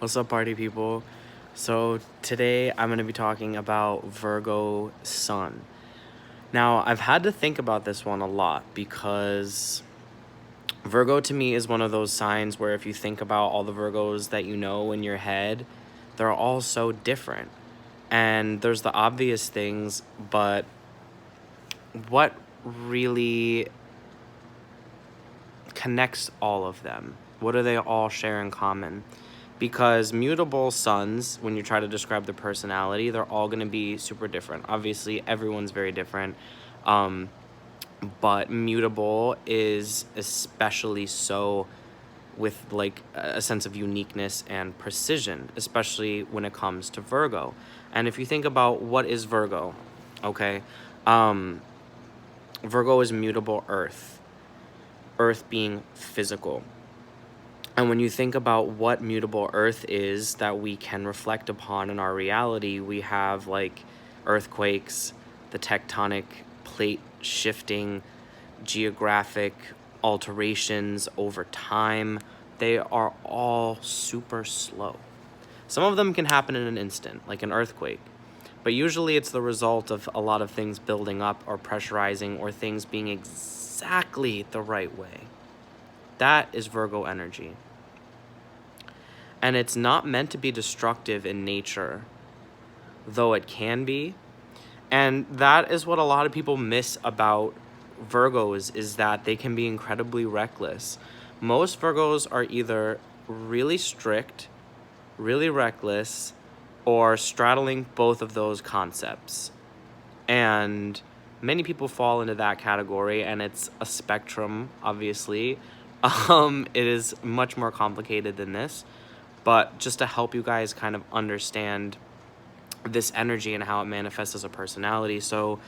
What's up, party people? So today I'm going to be talking about Virgo Sun. Now, I've had to think about this one a lot because Virgo to me is one of those signs where if you think about all the Virgos that you know in your head, they're all so different. And there's the obvious things, but what really connects all of them? What do they all share in common? Because mutable suns, when you try to describe their personality, they're all going to be super different. Obviously, everyone's very different. But mutable is especially so with like a sense of uniqueness and precision, especially when it comes to Virgo. And if you think about what is Virgo, okay, Virgo is mutable earth, earth being physical. And when you think about what mutable earth is that we can reflect upon in our reality, we have like earthquakes, the tectonic plate shifting, geographic alterations over time. They are all super slow. Some of them can happen in an instant, like an earthquake. But usually it's the result of a lot of things building up or pressurizing or things being exactly the right way. That is Virgo energy. And it's not meant to be destructive in nature, though it can be. And that is what a lot of people miss about Virgos, is that they can be incredibly reckless. Most Virgos are either really strict, really reckless, or straddling both of those concepts. And many people fall into that category, and it's a spectrum, obviously. It is much more complicated than this, but just to help you guys kind of understand this energy and how it manifests as a personality. So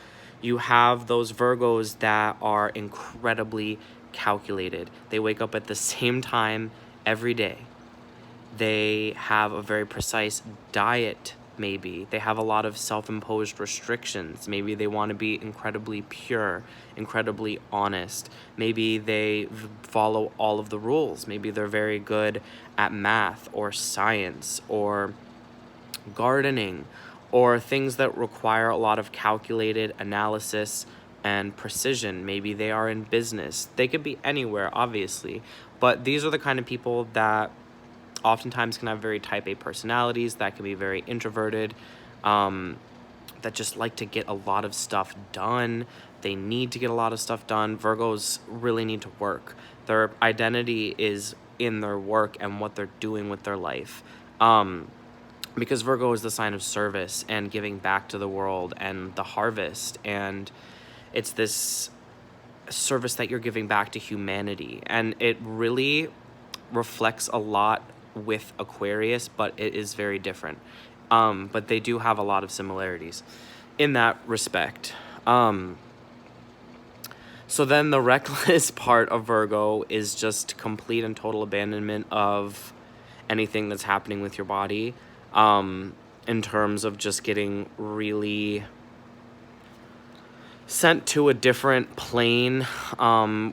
you have those Virgos that are incredibly calculated. They wake up at the same time every day. They have a very precise diet. Maybe they have a lot of self-imposed restrictions. Maybe they want to be incredibly pure, incredibly honest. Maybe they follow all of the rules. Maybe they're very good at math or science or gardening or things that require a lot of calculated analysis and precision. Maybe they are in business. They could be anywhere, obviously, but these are the kind of people that oftentimes can have very type A personalities, that can be very introverted, that just like to get a lot of stuff done. They need to get a lot of stuff done. Virgos really need to work. Their identity is in their work and what they're doing with their life. Because Virgo is the sign of service and giving back to the world and the harvest. And it's this service that you're giving back to humanity. And it really reflects a lot with Aquarius, but it is very different. But they do have a lot of similarities in that respect. So then the reckless part of Virgo is just complete and total abandonment of anything that's happening with your body, in terms of just getting really sent to a different plane,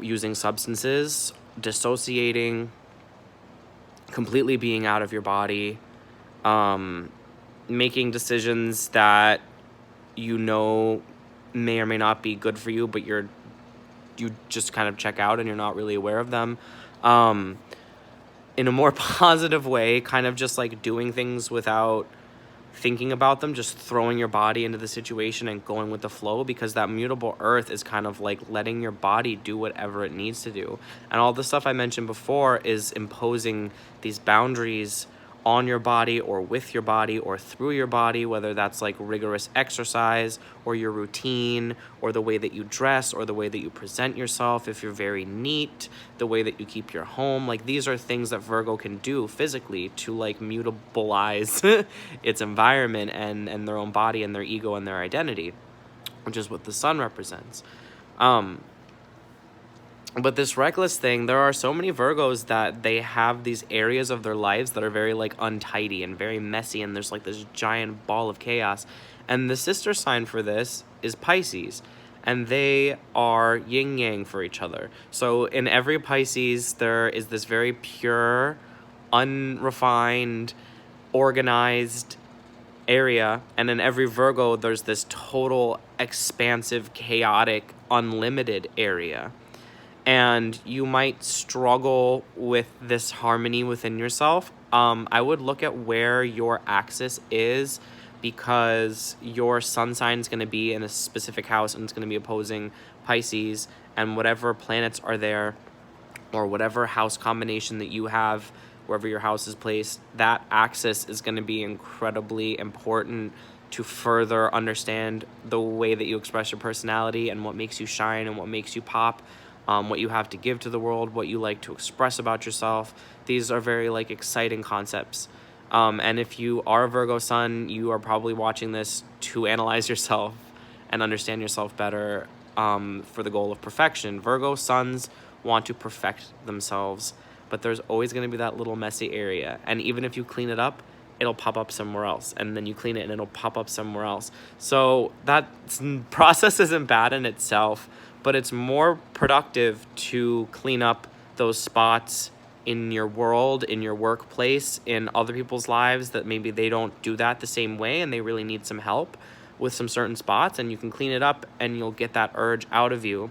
using substances, dissociating, completely being out of your body, making decisions that you know may or may not be good for you, but you just kind of check out and you're not really aware of them. In a more positive way, kind of just like doing things without thinking about them, just throwing your body into the situation and going with the flow, because that mutable earth is kind of like letting your body do whatever it needs to do. And all the stuff I mentioned before is imposing these boundaries on your body or with your body or through your body, whether that's like rigorous exercise or your routine or the way that you dress or the way that you present yourself. If you're very neat, the way that you keep your home, like these are things that Virgo can do physically to like mutabilize its environment and their own body and their ego and their identity, which is what the sun represents. But this reckless thing, there are so many Virgos that they have these areas of their lives that are very like untidy and very messy, and there's like this giant ball of chaos. And the sister sign for this is Pisces, and they are yin yang for each other. So in every Pisces, there is this very pure, unrefined, organized area, and in every Virgo there's this total expansive, chaotic, unlimited area. And you might struggle with this harmony within yourself. I would look at where your axis is, because your sun sign is going to be in a specific house and it's going to be opposing Pisces, and whatever planets are there, or whatever house combination that you have, wherever your house is placed, that axis is going to be incredibly important to further understand the way that you express your personality and what makes you shine and what makes you pop, what you have to give to the world, what you like to express about yourself. These are very like exciting concepts. And if you are a Virgo sun, you are probably watching this to analyze yourself and understand yourself better, for the goal of perfection. Virgo suns want to perfect themselves, but there's always going to be that little messy area. And even if you clean it up, it'll pop up somewhere else. And then you clean it and it'll pop up somewhere else. So that process isn't bad in itself, but it's more productive to clean up those spots in your world, in your workplace, in other people's lives that maybe they don't do that the same way and they really need some help with some certain spots, and you can clean it up and you'll get that urge out of you,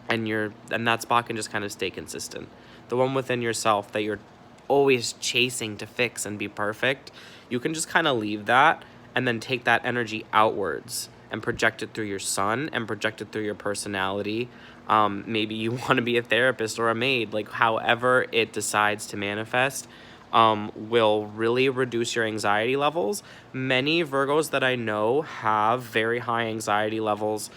and that spot can just kind of stay consistent. The one within yourself that you're always chasing to fix and be perfect, you can just kind of leave that and then take that energy outwards and project it through your sun and project it through your personality. Maybe you want to be a therapist or a maid, like however it decides to manifest, will really reduce your anxiety levels. Many Virgos that I know have very high anxiety levels,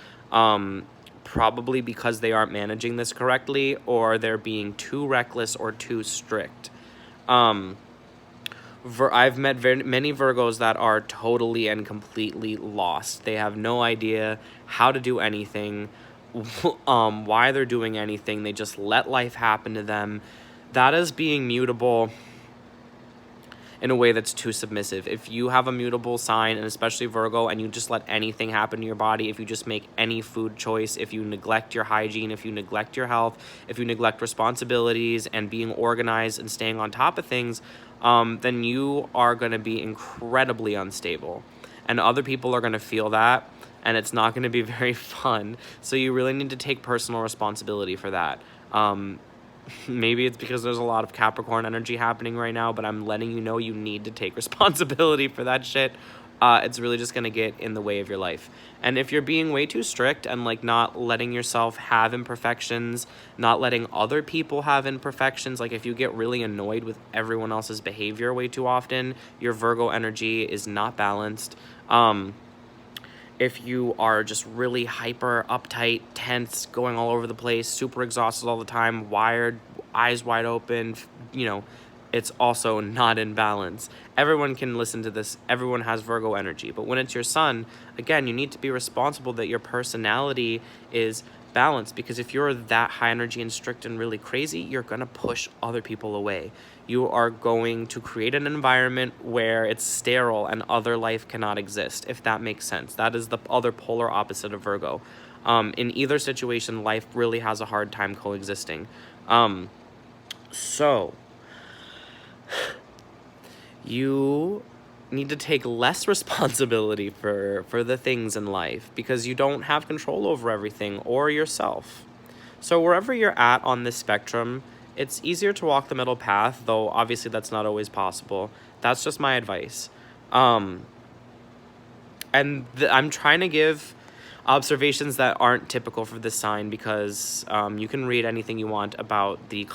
probably because they aren't managing this correctly, or they're being too reckless or too strict. I've met many Virgos that are totally and completely lost. They have no idea how to do anything, why they're doing anything. They just let life happen to them. That is being mutable in a way that's too submissive. If you have a mutable sign, and especially Virgo, and you just let anything happen to your body, if you just make any food choice, if you neglect your hygiene, if you neglect your health, if you neglect responsibilities and being organized and staying on top of things, then you are going to be incredibly unstable. And other people are going to feel that, and it's not going to be very fun. So you really need to take personal responsibility for that. Maybe it's because there's a lot of Capricorn energy happening right now, but I'm letting you know you need to take responsibility for that shit. It's really just going to get in the way of your life. And if you're being way too strict and like not letting yourself have imperfections, not letting other people have imperfections, like if you get really annoyed with everyone else's behavior way too often, your Virgo energy is not balanced. If you are just really hyper, uptight, tense, going all over the place, super exhausted all the time, wired, eyes wide open, it's also not in balance. Everyone can listen to this. Everyone has Virgo energy. But when it's your sun, again, you need to be responsible that your personality is balanced, because if you're that high energy and strict and really crazy, you're going to push other people away. You are going to create an environment where it's sterile and other life cannot exist, if that makes sense. That is the other polar opposite of Virgo. In either situation, life really has a hard time coexisting. So you need to take less responsibility for the things in life, because you don't have control over everything or yourself. So wherever you're at on this spectrum, it's easier to walk the middle path, though obviously that's not always possible. That's just my advice. I'm trying to give observations that aren't typical for this sign, because you can read anything you want about the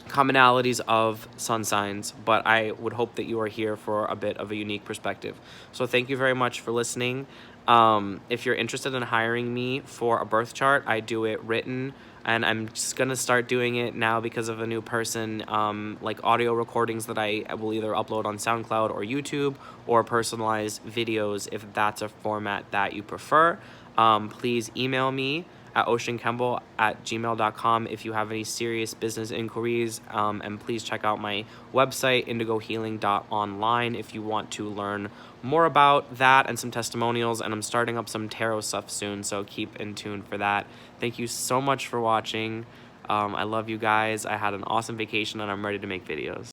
commonalities of sun signs, but I would hope that you are here for a bit of a unique perspective. So thank you very much for listening. If you're interested in hiring me for a birth chart, I do it written, and I'm just gonna start doing it now because of a new person, like audio recordings that I will either upload on SoundCloud or YouTube, or personalized videos if that's a format that you prefer. Please email me at oceankemble@gmail.com if you have any serious business inquiries, and please check out my website, indigohealing.online, if you want to learn more about that and some testimonials. And I'm starting up some tarot stuff soon, so keep in tune for that. Thank you so much for watching. I love you guys. I had an awesome vacation and I'm ready to make videos.